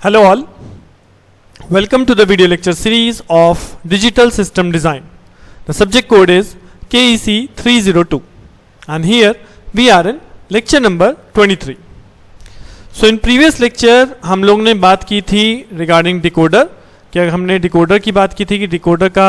Hello all, welcome to the video lecture series of Digital System Design. The subject code is KEC 302 and here we are in lecture number 23. So in previous lecture हम लोग ने बात की थी regarding decoder. क्या हमने decoder की बात की थी कि डिकोडर का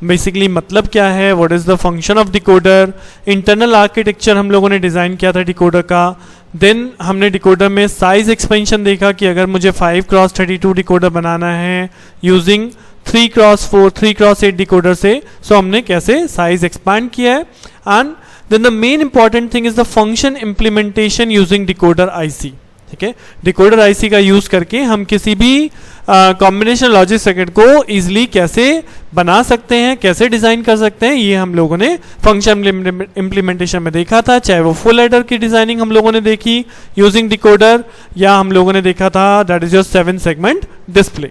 बेसिकली मतलब क्या है, what is the function of decoder, internal architecture हम लोगों ने डिज़ाइन किया था डिकोडर का. देन हमने डिकोडर में साइज एक्सपेंशन देखा कि अगर मुझे 5x32 डिकोडर बनाना है यूजिंग 3x4 3x8 डिकोडर से, सो हमने कैसे साइज एक्सपांड किया है. And then the main important thing is the function implementation using decoder IC. ठीक है, डिकोडर आईसी का यूज करके हम किसी भी कॉम्बिनेशन लॉजिक सर्किट को इजीली कैसे बना सकते हैं, कैसे डिजाइन कर सकते हैं, ये हम लोगों ने फंक्शन इम्प्लीमेंटेशन में देखा था. चाहे वो फुल एडर की डिजाइनिंग हम लोगों ने देखी यूजिंग डिकोडर, या हम लोगों ने देखा था that is your 7 segment display.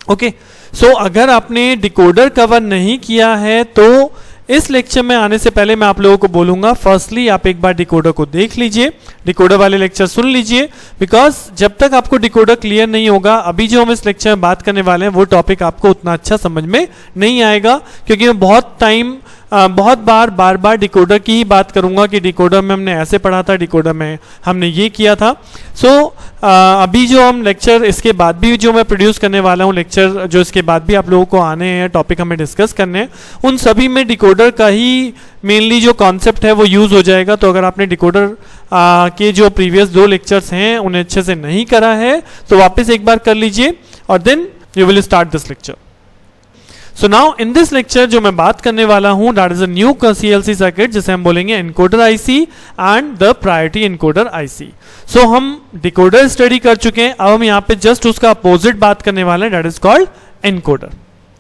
Okay, so अगर आपने डिकोडर कवर नहीं किया है तो इस लेक्चर में आने से पहले मैं आप लोगों को बोलूंगा, फर्स्टली आप एक बार डिकोडर को देख लीजिए, डिकोडर वाले लेक्चर सुन लीजिए, बिकॉज जब तक आपको डिकोडर क्लियर नहीं होगा, अभी जो हम इस लेक्चर में बात करने वाले हैं वो टॉपिक आपको उतना अच्छा समझ में नहीं आएगा. क्योंकि मैं बहुत बार डिकोडर की ही बात करूंगा कि डिकोडर में हमने ऐसे पढ़ा था, डिकोडर में हमने ये किया था. सो अभी जो हम लेक्चर इसके बाद भी जो मैं प्रोड्यूस करने वाला हूँ, लेक्चर जो इसके बाद भी आप लोगों को आने हैं, टॉपिक हमें डिस्कस करने हैं, उन सभी में डिकोडर का ही मेनली जो कॉन्सेप्ट है वो यूज हो जाएगा. तो अगर आपने डिकोडर के जो प्रीवियस 2 लेक्चर्स हैं उन्हें अच्छे से नहीं करा है तो वापस एक बार कर लीजिए और then you will start this lecture. So now in this lecture जो मैं बात करने वाला हूं that is a new CLC circuit, जिसे हम बोलेंगे encoder IC and the priority encoder IC. So हम डिकोडर स्टडी कर चुके हैं, अब हम यहाँ पे जस्ट उसका अपोजिट बात करने वाले हैं, that is called encoder.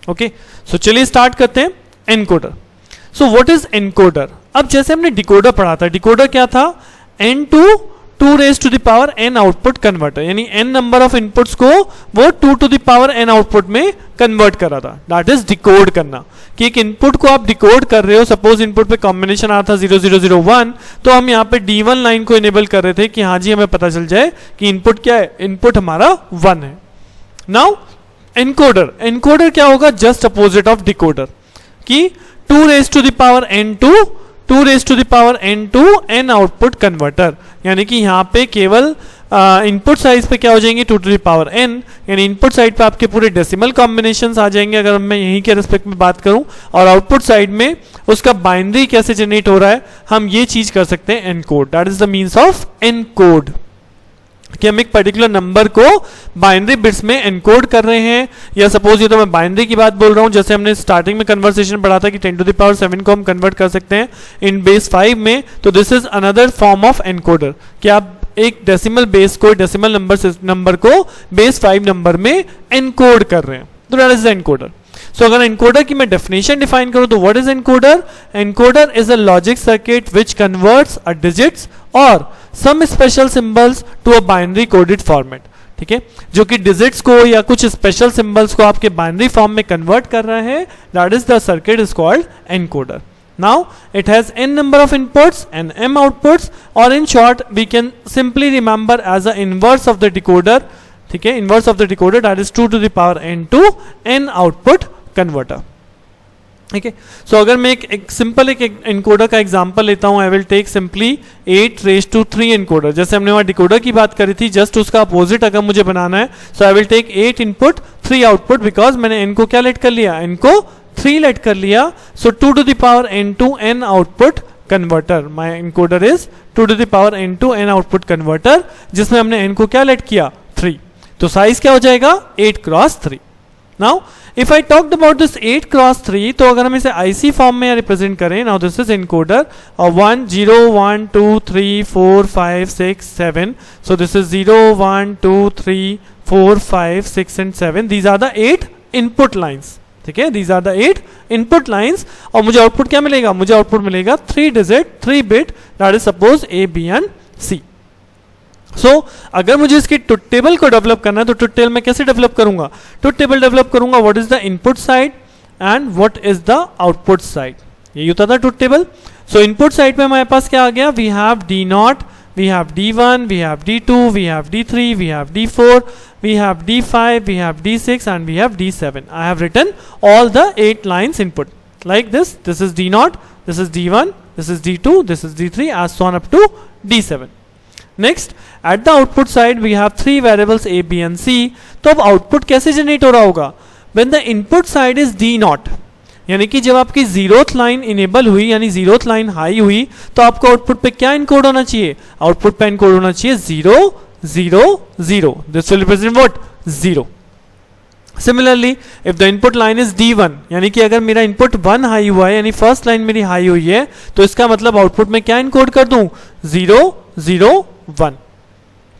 Okay, so चलिए स्टार्ट करते हैं encoder. So what is encoder? अब जैसे हमने डिकोडर पढ़ा था, डिकोडर क्या था, n to 2 raised to the power n output converter, यानी n नंबर ऑफ इनपुट्स को वो 2 to the power n output में कन्वर्ट कर रहा था. दैट इज डिकोड करना, कि एक इनपुट को आप डिकोड कर रहे हो. सपोज इनपुट पे कॉम्बिनेशन आता था 0001, तो हम यहाँ पे D1 लाइन को इनेबल कर रहे थे कि हाँ जी हमें पता चल जाए कि इनपुट क्या है, इनपुट हमारा 1 है. नाउ एनकोडर, एनकोडर क्या होगा, जस्ट अपोजिट ऑफ डिकोडर, कि 2 raised to the power n to 2 raised to the power n to n output converter, यानी कि यहाँ पे केवल इनपुट साइज पे क्या हो जाएंगे 2 to the power n, यानी इनपुट साइड पे आपके पूरे डेसिमल कॉम्बिनेशंस आ जाएंगे अगर मैं यहीं के रिस्पेक्ट में बात करूं, और आउटपुट साइड में उसका बाइनरी कैसे जनरेट हो रहा है हम ये चीज कर सकते हैं encode. That is the means of encode, कि हम एक पर्टिकुलर नंबर को बाइनरी बिट्स में एनकोड कर रहे हैं. या सपोज ये तो मैं बाइनरी की बात बोल रहा हूं, जैसे हमने स्टार्टिंग में कन्वर्सेशन पढ़ा था कि 10 to the power 7 को हम कन्वर्ट कर सकते हैं इन बेस 5 में, तो this is another form of encoder, कि आप एक डेसिमल बेस को, डेसिमल नंबर को बेस 5 नंबर में एनकोड कर रहे हैं, तो दैट इज एनकोडर. सो अगर एनकोडर की मैं डेफिनेशन डिफाइन करूं तो what is encoder? Encoder is a logic circuit which converts a digits और some special symbols to a binary coded format. ठीक है, जो कि डिजिट्स को या कुछ स्पेशल सिंबल्स को आपके बाइनरी फॉर्म में कन्वर्ट कर रहा है, that is the circuit is called encoder. Now it has n number of inputs and m outputs, और in short we can simply remember as a inverse of the decoder. ठीक है, inverse of the decoder that is 2 to the power n to n output converter. ठीक है, सो अगर मैं एक simple एक encoder का एग्जांपल लेता हूं, I will take simply 8 raised to 3 encoder. जैसे हमने वहां डिकोडर की बात करी थी, जस्ट उसका अपोजिट अगर मुझे बनाना है, so I will take 8 input 3 output, because मैंने n को क्या लेट कर लिया, n को 3 लेट कर लिया. सो 2 to the power n to n output converter, my encoder is 2 to the power n to n output converter, जिसमें हमने n को क्या लेट किया, 3. तो साइज क्या हो जाएगा, 8x3. Now if I talked about this 8x3, तो अगर हम इसे आईसी फॉर्म में रिप्रेजेंट करें, नाउ दिस इज एनकोडर और 1 0 1 2 3 4 5 6 7, so this is 0 1 2 3 4 5 6 and 7, these are the 8 input lines. ठीक है, these are the 8 input lines, और मुझे आउटपुट क्या मिलेगा, मुझे आउटपुट मिलेगा 3 digit 3 bit, that is suppose A B and C. सो अगर मुझे इसकी ट्रुथ टेबल को डेवलप करना है तो ट्रुथ टेबल में कैसे डेवलप करूंगा, ट्रुथ टेबल डेवलप करूंगा what is the input side and what is the output side, ये होता था truth table. So input side में हमारे पास क्या आ गया, we have D0 we have D1, we have D2, we have D3, we have D4, we have D5, we have D6 and we have D7. I have written all the 8 lines input like this. This is D0, this is D1, this is D2, this is D3, as so on up to D7. Next, at the output side we have 3 variables A, B and C. तो अब output कैसे generate हो रहा होगा? When the input side is D0, यानी कि जब आपकी 0th लाइन इनेबल हुई यानी 0th लाइन हाई हुई तो आपको आउटपुट पे क्या इनकोड होना चाहिए? आउटपुट पे इनकोड होना चाहिए 0 0 0. This will represent what? 0. Similarly if the input line is D1, यानी कि अगर मेरा इनपुट 1 हाई हुआ है यानी फर्स्ट लाइन मेरी हाई हुई है तो इसका मतलब आउटपुट में क्या इनकोड कर दूं? 0 0 1.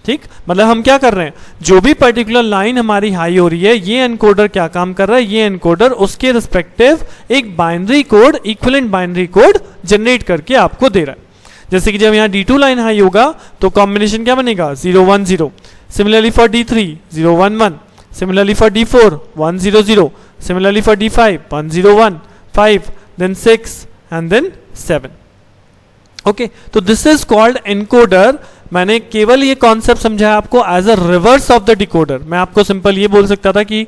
ठीक, मतलब हम क्या कर रहे हैं, जो भी पर्टिकुलर लाइन हमारी हाई हो रही है ये एनकोडर क्या काम कर रहा है, ये एनकोडर उसके रिस्पेक्टिव एक binary code, equivalent binary code generate करके आपको दे रहा है. जैसे कि जब यहाँ D2 लाइन हाई होगा तो कॉम्बिनेशन क्या बनेगा? 0 1 0. Similarly for D3 0 1 1. Similarly for D4 1 0 0. Similarly for D5 1 0 1 5 then 6 and then 7. Okay, तो दिस इज कॉल्ड एनकोडर. मैंने केवल ये कॉन्सेप्ट समझाया आपको as a reverse of the decoder. मैं आपको सिंपल ये बोल सकता था कि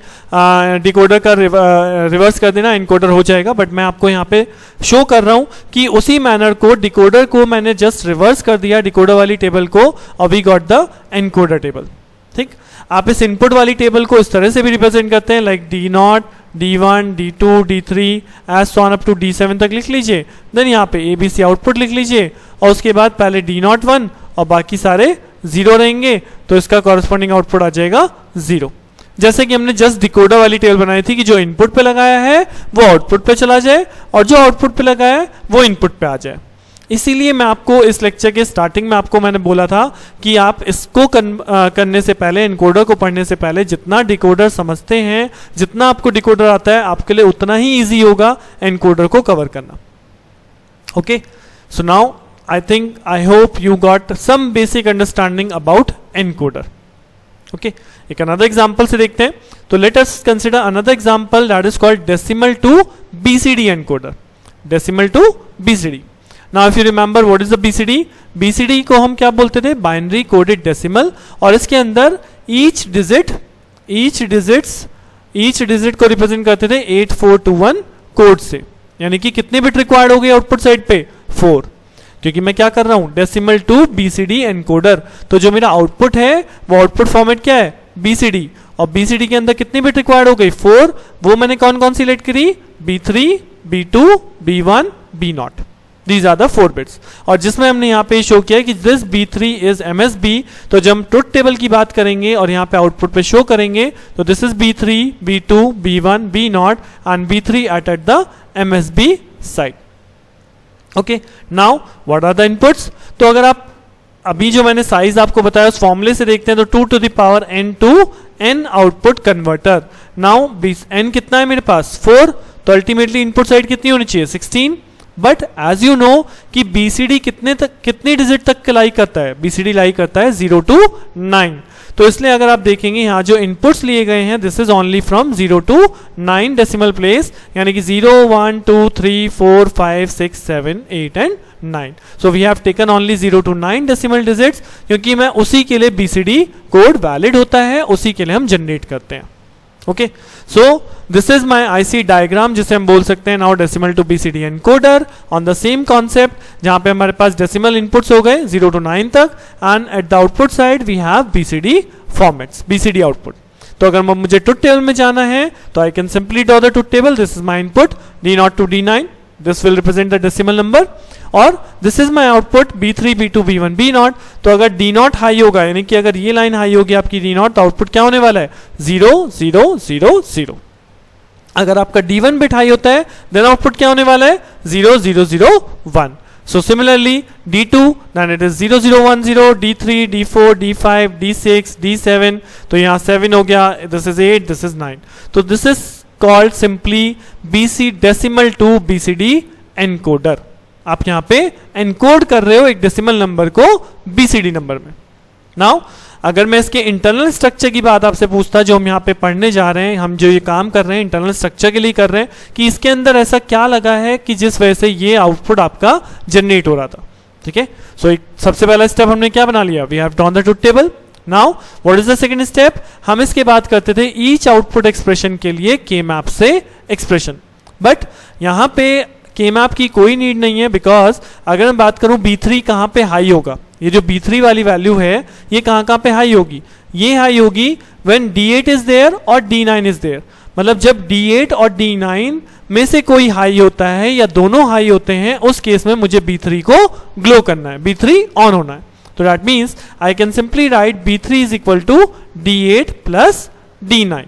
डिकोडर का रिवर्स कर देना एनकोडर हो जाएगा, बट मैं आपको यहाँ पे शो कर रहा हूँ कि उसी मैनर को डिकोडर को मैंने जस्ट रिवर्स कर दिया डिकोडर वाली टेबल को और we got the encoder table. ठीक, आप इस इनपुट वाली टेबल को इस तरह से भी रिप्रेजेंट करते हैं like D0, D1, D2, D3 as so on up to D7 तक लिख लीजिए. देन यहाँ पे ABC आउटपुट लिख लीजिए और उसके बाद पहले D0 1 और बाकी सारे 0 रहेंगे तो इसका कॉरेस्पॉन्डिंग आउटपुट आ जाएगा 0. जैसे कि हमने जस्ट डिकोडर वाली टेबल बनाई थी कि जो इनपुट पे लगाया है वो आउटपुट पे चला जाए और जो आउटपुट पे लगाया है वो इनपुट पे आ जाए. इसीलिए मैं आपको इस लेक्चर के स्टार्टिंग में आपको मैंने बोला था कि आप इसको करने से पहले, एनकोडर को पढ़ने से पहले जितना डिकोडर समझते हैं, जितना आपको डिकोडर आता है आपके लिए उतना ही इजी होगा एनकोडर को कवर करना. Okay, so now I think, I hope you got some basic understanding about encoder. Okay, एक another example से देखते हैं. तो let us consider another example that is called decimal to BCD encoder. Decimal to BCD. Now if you remember what is the BCD? BCD को हम क्या बोलते थे? Binary coded decimal. और इसके अंदर each digit को represent करते थे 8421 कोड से. यानी कि कितने बिट रिक्वायर्ड हो गए आउटपुट साइड पे? 4. क्योंकि मैं क्या कर रहा हूं? Decimal to BCD encoder. तो जो मेरा आउटपुट है वो आउटपुट फॉर्मेट क्या है? BCD. और BCD के अंदर कितनी बिट रिक्वायर्ड हो गई? 4. वो मैंने कौन कौन सिलेक्ट करी? B3, B2, B1, B0. These are the 4 bits. और जिसमें हमने यहाँ पे शो किया कि दिस B3 इज MSB. तो जब हम ट्रुथ टेबल की बात करेंगे और यहाँ पे आउटपुट पे शो करेंगे तो this is B3, B2, B1, B0 and B3 at the MSB side. Okay, now what are the inputs? तो अगर आप अभी जो मैंने साइज आपको बताया उस फॉर्मूले से देखते हैं तो 2 to the power n to n output converter. Now n कितना है मेरे पास? 4. तो अल्टीमेटली इनपुट साइड कितनी होनी चाहिए? 16. बट एज यू नो कि BCD कितनी डिजिट तक लाई करता है? BCD लाई करता है 0 to 9. तो इसलिए अगर आप देखेंगे यहाँ जो इनपुट्स लिए गए हैं this is only from 0 to 9 decimal place, यानी कि 0 1 2 3 4 5 6 7 8 and 9. So we have taken only 0 to 9 decimal digits क्योंकि मैं उसी के लिए BCD कोड वैलिड होता है, उसी के लिए हम जनरेट करते हैं. Okay, so this is my IC diagram जिसे हम बोल सकते हैं now decimal to BCD encoder on the same concept जहां पे हमारे पास डेसिमल इनपुट्स हो गए 0 to 9 तक and at the output side we have BCD formats, BCD output. तो अगर मुझे ट्रुथ टेबल में जाना है तो I can simply draw the truth table. This is my input D0 to D9. This will represent the decimal number और this is my output B3, B2, B1, B0. तो अगर D0 हाई होगा यानी कि अगर ये लाइन हाई होगी आपकी D0 तो आउटपुट क्या होने वाला है? 0 0 0 0. अगर आपका D1 बिट हाई होता है देन आउटपुट क्या होने वाला है? 0 0 0 1. So similarly D2 then it is 0 0 1 0, D3, D4, D5, D6, D7. तो यहाँ 7 हो गया, दिस इज 8, दिस इज 9. तो this is called simply BC decimal to BCD encoder. आप यहाँ पे एनकोड कर रहे हो एक डेसिमल नंबर को BCD नंबर में. नाउ अगर मैं इसके इंटरनल स्ट्रक्चर की बात आपसे पूछता जो हम यहाँ पे पढ़ने जा रहे हैं, हम जो ये काम कर रहे हैं इंटरनल स्ट्रक्चर के लिए कर रहे हैं कि इसके अंदर ऐसा क्या लगा है कि जिस वजह से ये आउटपुट आपका जनरेट हो रहा था. ठीक है। सो एक सबसे पहला स्टेप हमने क्या बना लिया, we have drawn the truth table. Now what is the second step, हम इसके बाद करते थे ईच आउटपुट एक्सप्रेशन के लिए के मैप से एक्सप्रेशन, बट यहां पे के मैप की कोई नीड नहीं है, बिकॉज अगर मैं बात करूं B3 कहां पे हाई होगा, ये जो B3 वाली वैल्यू है ये कहां पे हाई होगी, ये हाई होगी व्हेन D8 इज देयर और D9 इज देयर। मतलब जब D8 और D9 में से कोई हाई होता है या दोनों हाई होते हैं, उस केस में मुझे B3 को ग्लो करना है, B3 ऑन होना है। तो that means I can simply write B3 is equal to D8 plus D9।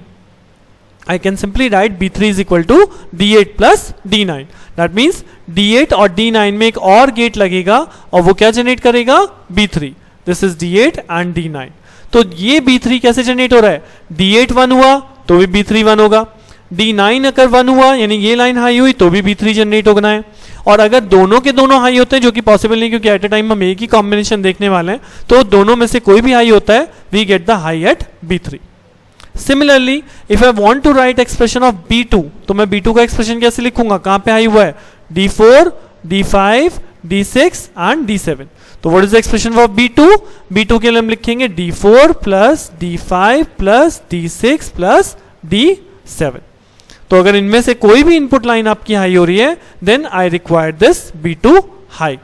I can simply write B3 is equal to D8 plus D9. That means D8 और D9 में एक और gate लगेगा और वो क्या जनरेट करेगा, B3. This is D8 and D9. तो ये B3 कैसे जनरेट हो रहा है, D8 1 हुआ तो भी B3 1 होगा, D9 अगर 1 हुआ यानी ये लाइन हाई हुई तो भी B3 जनरेट होना है। और अगर दोनों के दोनों हाई होते हैं, जो कि पॉसिबल नहीं क्योंकि एट ए टाइम हम एक ही कॉम्बिनेशन देखने वाले हैं, तो दोनों में से कोई भी हाई होता है, we get the high at B3। Similarly, if I want to write expression of B2, तो मैं B2 का एक्सप्रेशन कैसे लिखूंगा, कहां पे हाई हुआ है, D4, D5, D6 and D7। तो what is the expression of B2? B2 के लिए हम लिखेंगे D4 plus D5 plus D6 plus D7। तो अगर इनमें से कोई भी इनपुट लाइन आपकी हाई हो रही है, then I require this B2 high।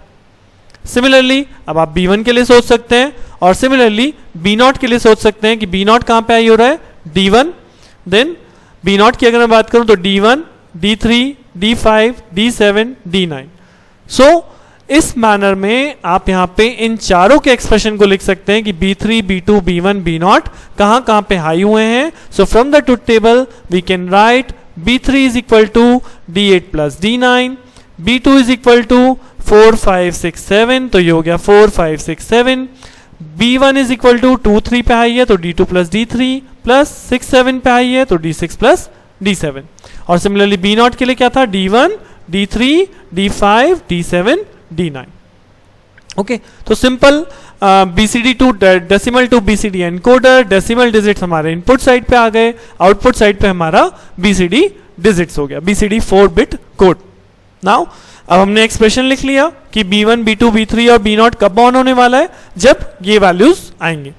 Similarly अब आप B1 के लिए सोच सकते हैं और सिमिलरली B0 के लिए सोच सकते हैं कि B0 कहां पे हाई हो रहा है, D1। देन B0 की अगर मैं बात करूं तो D1, D3, D5, D7, D9। सो इस मैनर में आप यहां पे इन चारों के एक्सप्रेशन को लिख सकते हैं कि B3, B2, B1, B0 कहां पे हाई हुए हैं। So from the truth table we can write B3 is equal to D8 plus D9, B2 is equal to 4 5 6 7, तो ये हो गया 4 5 6 7। B1 इज इक्वल टू 2 3 पे हाई है तो D2 प्लस D3 प्लस 6 7 पे हाई है तो D6 प्लस D7। और सिमिलरली B0 के लिए क्या था, D1, D3, D5, D7, D9। Okay, तो simple BCD to decimal to BCD encoder, decimal digits हमारे इनपुट साइड पे आ गए, आउटपुट साइड पे हमारा BCD डिजिट्स हो गया, BCD 4 बिट कोड। नाउ अब हमने एक्सप्रेशन लिख लिया कि B1, B2, B3 और B0 कब ऑन होने वाला है, जब ये वैल्यूज आएंगे।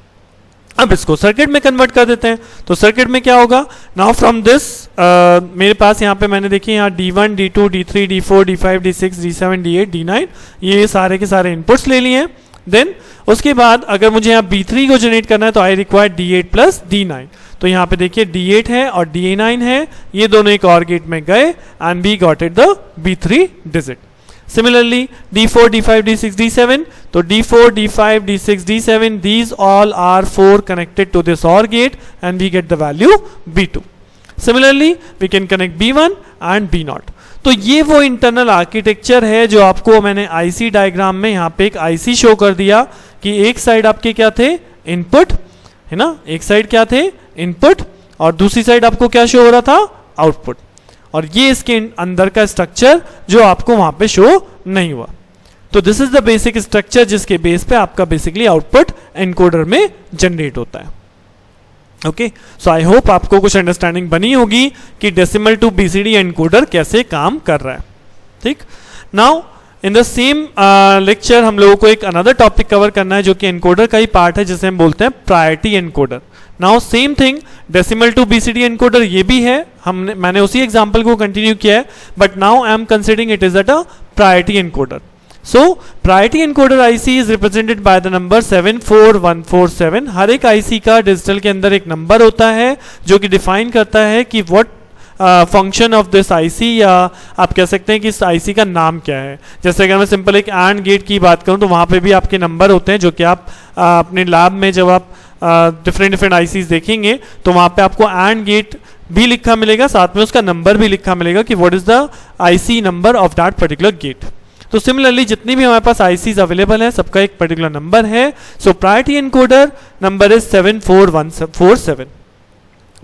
अब इसको सर्किट में कन्वर्ट कर देते हैं। तो सर्किट में क्या होगा, नाउ फ्रॉम दिस मेरे पास यहाँ पे मैंने देखिए यहाँ D1, D2, D3, D4, D5, D6, D7, D8, D9 ये सारे के सारे इनपुट्स ले लिए हैं। देन उसके बाद अगर मुझे यहाँ B3 को जनरेट करना है तो I require D8 plus D9। तो यहाँ पे देखिए D8 है और D9 है, ये दोनों एक और गेट में गए and we got it the B3 digit. Similarly D4, D5, D6, D7, तो D4, D5, D6, D7 these all are 4 connected to this OR gate and we get the value B2. Similarly we can connect B1 and B0। तो ये वो internal architecture है जो आपको मैंने IC diagram में यहाँ पे एक IC शो कर दिया कि एक साइड आपके क्या थे, इनपुट है ना, एक साइड क्या थे, इनपुट, और दूसरी साइड आपको क्या शो हो रहा था, आउटपुट। और ये इसके अंदर का स्ट्रक्चर जो आपको वहां पे शो नहीं हुआ। तो this is the basic structure जिसके बेस पे आपका बेसिकली आउटपुट एनकोडर में जनरेट होता है। ओके, सो आई होप आपको कुछ अंडरस्टैंडिंग बनी होगी कि डेसिमल टू BCD एनकोडर कैसे काम कर रहा है। ठीक, now in the same lecture हम लोगों को एक अनदर टॉपिक कवर करना है जो कि एनकोडर का ही पार्ट है, जिसे हम बोलते हैं priority encoder. Now same thing, decimal to BCD encoder ये भी है, मैंने उसी एग्जांपल को कंटिन्यू किया है, but now I am considering it is at a priority encoder. So priority encoder IC is represented by the number 74147। हर एक IC का डिजिटल के अंदर एक नंबर होता है जो कि डिफाइन करता है कि what function of this IC, या आप कह सकते हैं कि इस IC का नाम क्या है। जैसे अगर मैं सिंपल एक एंड गेट की बात करूं तो वहां पे भी आपके नंबर होते हैं जो कि आप अपने लैब में जब आप डिफरेंट ICs देखेंगे तो वहां पे आपको एंड गेट भी लिखा मिलेगा, साथ में उसका नंबर भी लिखा मिलेगा कि what is the IC number of that particular gate. तो सिमिलरली जितनी भी हमारे पास ICs अवेलेबल है सबका एक पर्टिकुलर नंबर है। So priority encoder number is 74147।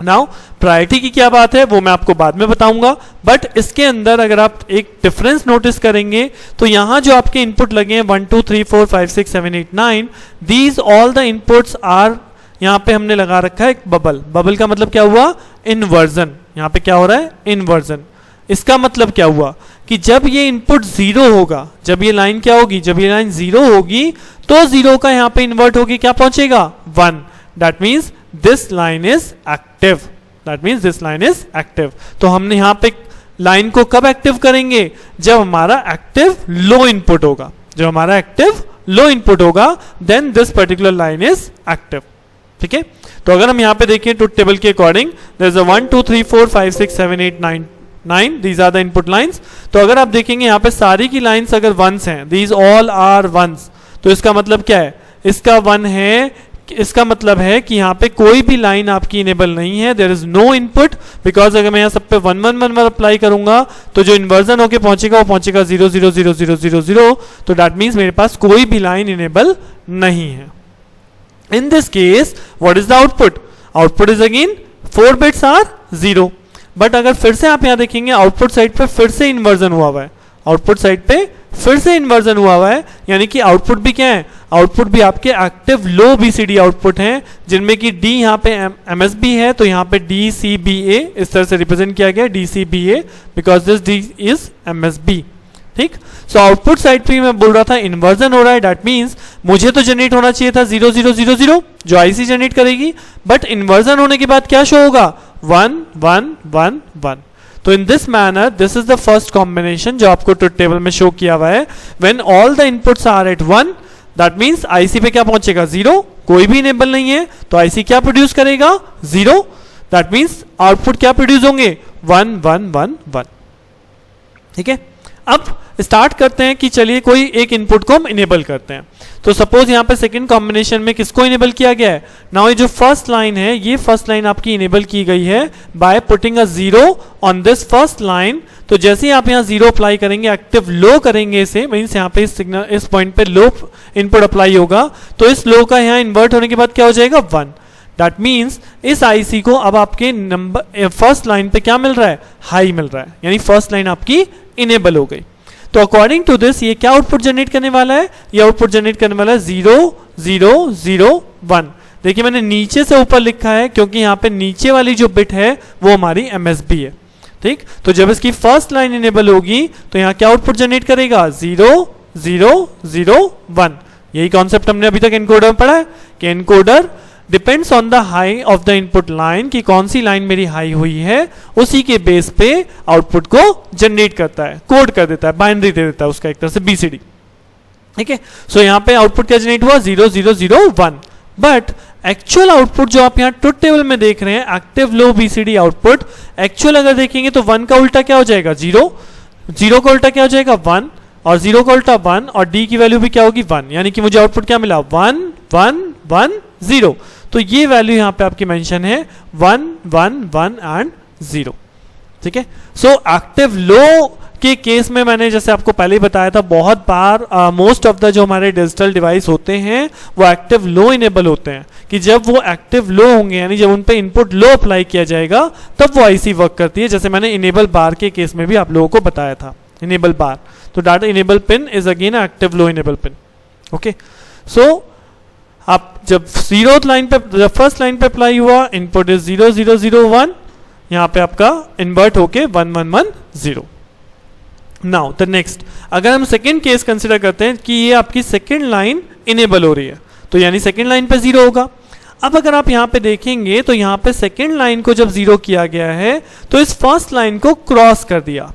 Now priority की क्या बात है वो मैं आपको बाद में बताऊंगा, बट इसके अंदर अगर आप एक डिफरेंस नोटिस करेंगे तो यहाँ जो आपके इनपुट लगे हैं 1 2 3 4 5 6 7 8 9, these all the inputs are, यहाँ पे हमने लगा रखा है एक बबल। बबल का मतलब क्या हुआ, इन्वर्जन। यहाँ पे क्या हो रहा है, इन्वर्जन। इसका मतलब क्या हुआ कि जब ये इनपुट 0 होगा, जब ये लाइन क्या होगी, जब ये लाइन 0 होगी तो 0 का यहाँ पे इन्वर्ट होगी क्या पहुंचेगा 1, that means this line is active, that means this line is active. तो हमने यहाँ पे लाइन को कब एक्टिव करेंगे, जब हमारा एक्टिव लो इनपुट होगा, जब हमारा एक्टिव लो इनपुट होगा then this particular line is active. ठीक है, तो अगर हम यहाँ पे देखें ट्रुथ टेबल के according there is a 1 2 3 4 5 6 7 8 9 9 these are the input lines. तो अगर आप देखेंगे यहाँ पे सारी की लाइंस अगर वंस हैं, दीज ऑल आर वंस, तो इसका मतलब क्या है, इसका 1 है, इसका मतलब है कि यहाँ पे कोई भी लाइन आपकी इनेबल नहीं है, there is no input, because अगर मैं यहाँ सब पे 1 1 1 1 अप्लाई करूंगा तो जो इन्वर्जन होके पहुंचेगा वो पहुंचेगा 0 0 0 0 0 0, तो दैट मीन्स मेरे पास कोई भी लाइन इनेबल नहीं है। In this case, what is the output? Output is again 4 bits are 0. But अगर फिर से आप यहाँ देखेंगे आउटपुट साइड पे फिर से इन्वर्जन हुआ है, आउटपुट साइड पे फिर से इन्वर्जन हुआ है, यानी कि आउटपुट भी क्या है, आउटपुट भी आपके एक्टिव लो बीसीडी आउटपुट हैं, जिनमें कि डी यहाँ पे एमएसबी है, तो यहाँ पे डी सी बी ए इस तरह से रिप्रेजेंट किया गया D C B A because this D is MSB. ठीक, सो आउटपुट साइड पे मैं बोल रहा था इन्वर्जन हो रहा है, दैट मीन्स मुझे तो जनरेट होना चाहिए था 0 0 0 0 जो आईसी जनरेट करेगी, बट इन्वर्जन होने के बाद क्या शो होगा 1 1 1 1। तो in this manner this is the first combination जो आपको ट्रुथ टेबल में शो किया हुआ है, when all the inputs are at 1 that means IC पे क्या पहुंचेगा 0, कोई भी इनेबल नहीं है तो आईसी क्या प्रोड्यूस करेगा 0, दैट मीन्स आउटपुट क्या प्रोड्यूस होंगे 1 1 1 1। ठीक है, अब स्टार्ट करते हैं कि चलिए कोई एक इनपुट को हम इनेबल करते हैं। तो सपोज यहाँ पे सेकंड कॉम्बिनेशन में किसको इनेबल किया गया है, नाउ ये जो फर्स्ट लाइन है, ये फर्स्ट लाइन आपकी इनेबल की गई है by putting a 0 on this first line. तो जैसे ही आप यहाँ 0 अप्लाई करेंगे, एक्टिव लो करेंगे इसे, मीन्स यहाँ पे इस सिग्नल इस पॉइंट पे लो इनपुट अप्लाई होगा, तो इस लो का यहाँ इन्वर्ट होने के बाद क्या हो जाएगा 1। दैट मीन्स इस आईसी को अब आपके नंबर फर्स्ट लाइन पे क्या मिल रहा है, हाई मिल रहा है, यानी फर्स्ट लाइन आपकी इनेबल हो गई। तो अकॉर्डिंग टू दिस ये क्या आउटपुट जनरेट करने वाला है, ये आउटपुट जनरेट करने वाला है 0 0 0 1। देखिए मैंने नीचे से ऊपर लिखा है क्योंकि यहाँ पे नीचे वाली जो बिट है वो हमारी एमएसबी है। ठीक, तो जब इसकी फर्स्ट लाइन इनेबल होगी तो यहाँ क्या आउटपुट जनरेट करेगा 0 0 0 1। यही कॉन्सेप्ट हमने अभी तक एनकोडर में पढ़ा है कि encoder depends on the high of the input line, कि कौन सी लाइन मेरी हाई हुई है उसी के बेस पे आउटपुट को जनरेट करता है, कोड कर देता है, बाइनरी दे देता है उसका एक तरह से बीसीडी। ठीक है, सो यहाँ पे आउटपुट क्या जनरेट हुआ 0 0 0 1। बट एक्चुअल आउटपुट जो आप यहाँ ट्रुथ टेबल में देख रहे हैं active low BCD output, actual अगर देखेंगे तो 1 का उल्टा क्या हो जाएगा 0, 0 का उल्टा क्या हो जाएगा 1, और 0 का उल्टा 1, और डी की वैल्यू भी क्या होगी 1, यानी कि मुझे आउटपुट क्या मिला 1 1 1 0। तो ये वैल्यू यहाँ पे आपकी मेंशन है 1 1 1 एंड 0। ठीक है, सो एक्टिव लो के केस में मैंने जैसे आपको पहले ही बताया था, बहुत बार मोस्ट ऑफ द जो हमारे डिजिटल डिवाइस होते हैं वो एक्टिव लो इनेबल होते हैं, कि जब वो एक्टिव लो होंगे यानी जब उन पे इनपुट लो अप्लाई किया जाएगा तब वो आईसी वर्क करती है, जैसे मैंने इनेबल बार के केस में भी आप लोगों को बताया था। इनेबल बार, तो data enable pin is again active low enable pin. Okay, so आप जब 0th लाइन पे, जब फर्स्ट लाइन पे अप्लाई हुआ इनपुट इज 0 0 0 1, यहाँ पे आपका इन्वर्ट होके 1 1 1 0। नाउ द नेक्स्ट, अगर हम सेकेंड केस कंसिडर करते हैं कि ये आपकी सेकेंड लाइन इनेबल हो रही है, तो यानी सेकेंड लाइन पे 0 होगा। अब अगर आप यहाँ पे देखेंगे तो यहाँ पे सेकेंड लाइन को जब 0 किया गया है तो इस फर्स्ट लाइन को क्रॉस कर दिया।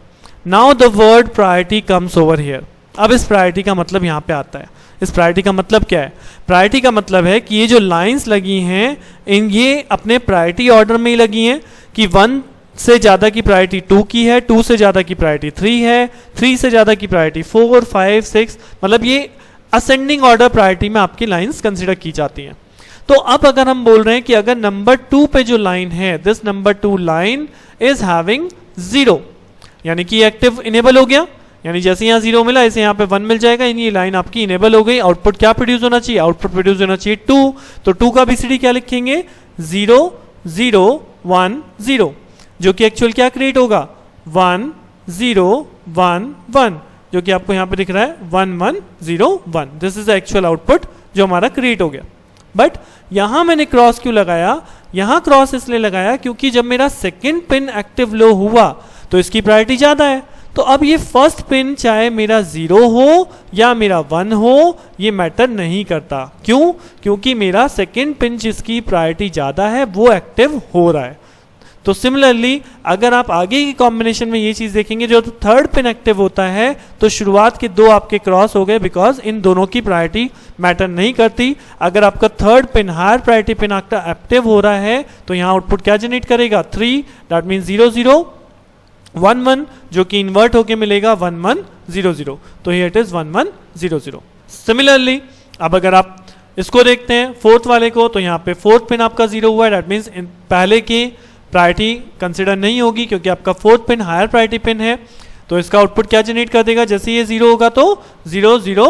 Now the word priority comes over here. अब इस प्रायोरिटी का मतलब यहाँ पे आता है। इस प्रायोरिटी का मतलब क्या है, प्रायोरिटी का मतलब है कि ये जो लाइंस लगी हैं इन ये अपने प्रायोरिटी ऑर्डर में ही लगी हैं, कि 1 से ज़्यादा की प्रायोरिटी 2 की है, 2 से ज़्यादा की प्रायोरिटी 3 है, 3 से ज़्यादा की प्रायोरिटी 4 5 6, मतलब ये असेंडिंग ऑर्डर प्रायोरिटी में आपकी लाइंस कंसिडर की जाती हैं। तो अब अगर हम बोल रहे हैं कि अगर नंबर 2 पे जो लाइन है, this number 2 line is having 0, यानी कि एक्टिव इनेबल हो गया, यानी जैसे यहाँ 0 मिला ऐसे यहाँ पे 1 मिल जाएगा, यानी ये लाइन आपकी इनेबल हो गई। आउटपुट क्या प्रोड्यूस होना चाहिए, आउटपुट प्रोड्यूस होना चाहिए 2, तो 2 का बीसीडी क्या लिखेंगे 0 0 1 0, जो कि एक्चुअल क्या क्रिएट होगा 1 0 1 1, जो कि आपको यहाँ पे दिख रहा है 1 1 0 1। This is the actual output जो हमारा क्रिएट हो गया। बट यहाँ मैंने क्रॉस क्यों लगाया, यहाँ क्रॉस इसलिए लगाया क्योंकि जब मेरा सेकेंड पिन एक्टिव लो हुआ तो इसकी प्रायोरिटी ज़्यादा है, तो अब ये फर्स्ट पिन चाहे मेरा 0 हो या मेरा 1 हो, ये मैटर नहीं करता। क्यों? क्योंकि मेरा सेकेंड पिन जिसकी प्रायोरिटी ज़्यादा है वो एक्टिव हो रहा है। तो सिमिलरली अगर आप आगे की कॉम्बिनेशन में ये चीज़ देखेंगे, जो थर्ड पिन एक्टिव होता है तो शुरुआत के दो आपके क्रॉस हो गए, बिकॉज इन दोनों की प्रायोरिटी मैटर नहीं करती। अगर आपका third pin higher priority pin आपका एक्टिव हो रहा है तो यहाँ आउटपुट क्या जनरेट करेगा? 3, दैट मीन्स 0 0 1 1, जो कि इन्वर्ट होके मिलेगा 1 1 0 0। तो हियर इट इज 1 1 0 0। सिमिलरली अब अगर आप इसको देखते हैं फोर्थ वाले को, तो यहाँ पे फोर्थ पिन आपका 0 हुआ है, दैट मीन्स पहले की प्रायोरिटी कंसिडर नहीं होगी क्योंकि आपका fourth pin higher priority pin है। तो इसका आउटपुट क्या जनरेट कर देगा? जैसे ये 0 होगा तो 0 0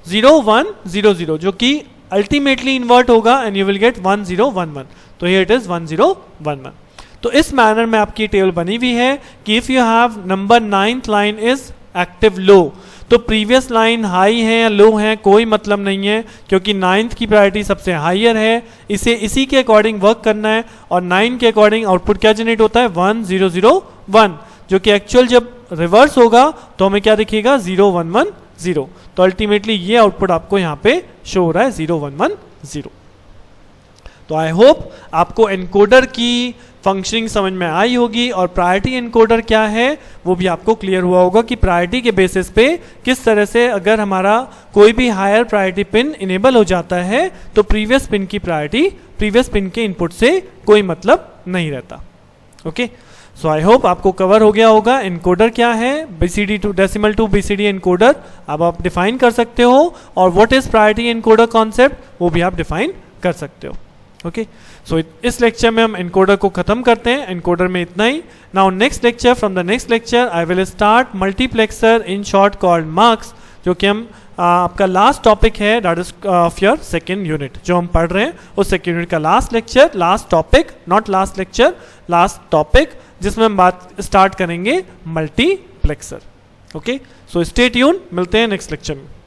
0 1 0 0, जो कि अल्टीमेटली इन्वर्ट होगा एंड यू विल गेट 1 0 1 1। तो हियर इट इज 1 0 1 1। तो इस मैनर में आपकी टेबल बनी हुई है कि if you have number 9th line is active low, तो प्रीवियस लाइन हाई है या लो है कोई मतलब नहीं है, क्योंकि 9th की प्रायोरिटी सबसे हाइयर है। इसे इसी के अकॉर्डिंग वर्क करना है और 9 के अकॉर्डिंग आउटपुट क्या जनरेट होता है? 1 0 0 1, जो कि एक्चुअल जब रिवर्स होगा तो हमें क्या दिखेगा? 0 1 1 0। तो अल्टीमेटली ये आउटपुट आपको यहाँ पे शो हो रहा है 0 1 1 0। तो आई होप आपको एनकोडर की फंक्शनिंग समझ में आई होगी और प्रायोरिटी एनकोडर क्या है वो भी आपको क्लियर हुआ होगा कि प्रायोरिटी के बेसिस पे किस तरह से अगर हमारा कोई भी हायर प्रायोरिटी पिन इनेबल हो जाता है तो प्रीवियस पिन की प्रायोरिटी प्रीवियस पिन के इनपुट से कोई मतलब नहीं रहता। ओके, सो आई होप आपको कवर हो गया होगा एनकोडर क्या है, BCD to decimal to BCD encoder अब आप डिफाइन कर सकते हो, और what is priority encoder concept वो भी आप डिफाइन कर सकते हो। ओके, सो इस लेक्चर में हम एनकोडर को खत्म करते हैं। एनकोडर में इतना ही। Now next lecture, from the next lecture I will start multiplexer in short called mux, जो कि हम आपका लास्ट टॉपिक है, that is of your second unit जो हम पढ़ रहे हैं, उस सेकेंड यूनिट का last lecture, last topic, not last lecture, last topic, जिसमें हम बात स्टार्ट करेंगे multiplexer. Okay, so stay tune, मिलते हैं नेक्स्ट लेक्चर में।